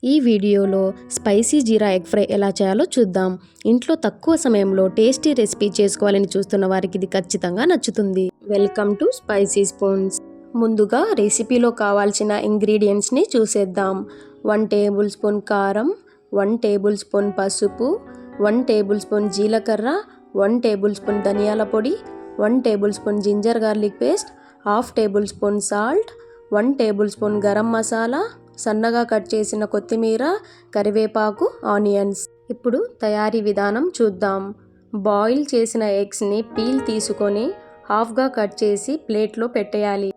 ఈ వీడియోలో స్పైసీ జీరా egg fry ఎలా చేయాలో చూద్దాం. ఇంట్లో తక్కువ సమయంలో టేస్టీ రెసిపీ చేసుకోవాలని చూస్తున్న వారికి ఇది ఖచ్చితంగా నచ్చుతుంది. Welcome to spicy spoons. ముందుగా రెసిపీలో కావాల్సిన ఇంగ్రీడియంట్స్ని చూసేద్దాం. 1 టేబుల్ స్పూన్ కారం, 1 టేబుల్ స్పూన్ పసుపు, 1 టేబుల్ స్పూన్ జీలకర్ర, 1 టేబుల్ స్పూన్ ధనియాల పొడి, 1 tablespoon ginger garlic paste, 1/2 tablespoon salt, 1 tablespoon garam masala, సన్నగా కట్ చేసిన కొత్తిమీర, కరివేపాకు, ఆనియన్స్. ఇప్పుడు తయారీ విధానం చూద్దాం. బాయిల్ చేసిన ఎగ్స్ని పీల్ తీసుకొని హాఫ్గా కట్ చేసి ప్లేట్లో పెట్టేయాలి.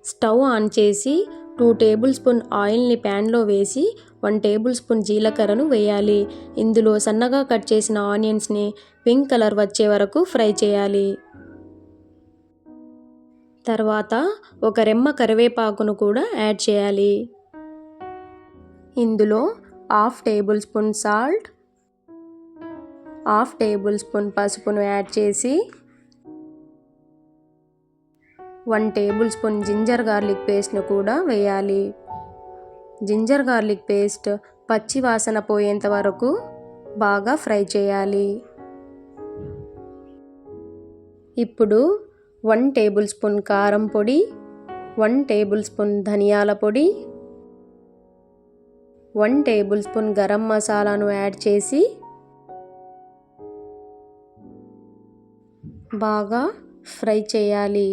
స్టవ్ ఆన్ చేసి 2 టేబుల్ స్పూన్ ఆయిల్ని ప్యాన్లో వేసి 1 టేబుల్ స్పూన్ జీలకర్రను వేయాలి. ఇందులో సన్నగా కట్ చేసిన ఆనియన్స్ని పింక్ కలర్ వచ్చే వరకు ఫ్రై చేయాలి. తర్వాత ఒక రెమ్మ కరివేపాకును కూడా యాడ్ చేయాలి. ఇందులో 1/2 tablespoon salt, 1/2 table spoon పసుపును యాడ్ చేసి 1 టేబుల్ స్పూన్ జింజర్ గార్లిక్ పేస్ట్ను కూడా వేయాలి. జింజర్ గార్లిక్ పేస్ట్ పచ్చి వాసన పోయేంత వరకు బాగా ఫ్రై చేయాలి. ఇప్పుడు 1 టేబుల్ స్పూన్ కారం పొడి, 1 టేబుల్ స్పూన్ ధనియాల పొడి, 1 టేబుల్ స్పూన్ గరం మసాలాను యాడ్ చేసి బాగా ఫ్రై చేయాలి.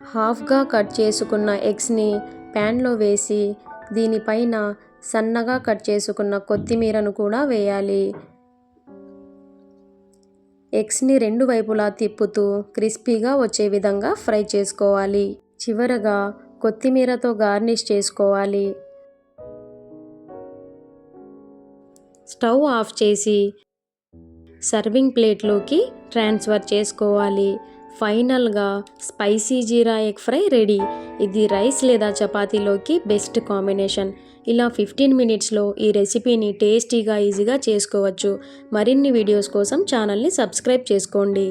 హాఫ్గా కట్ చేసుకున్న ఎగ్స్ని ప్యాన్లో వేసి దీనిపైన సన్నగా కట్ చేసుకున్న కొత్తిమీరను కూడా వేయాలి. ఎగ్స్ని 2 వైపులా తిప్పుతూ క్రిస్పీగా వచ్చే విధంగా ఫ్రై చేసుకోవాలి. చివరగా కొత్తిమీరతో గార్నిష్ చేసుకోవాలి. స్టవ్ ఆఫ్ చేసి సర్వింగ్ ప్లేట్లోకి ట్రాన్స్ఫర్ చేసుకోవాలి. ఫైనల్గా స్పైసీ జీరా ఎగ్ ఫ్రై రెడీ. ఇది రైస్ లేదా చపాతీలోకి బెస్ట్ కాంబినేషన్. ఇలా 15 మినిట్స్లో ఈ రెసిపీని టేస్టీగా ఈజీగా చేసుకోవచ్చు. మరిన్ని వీడియోస్ కోసం ఛానల్ని సబ్స్క్రైబ్ చేసుకోండి.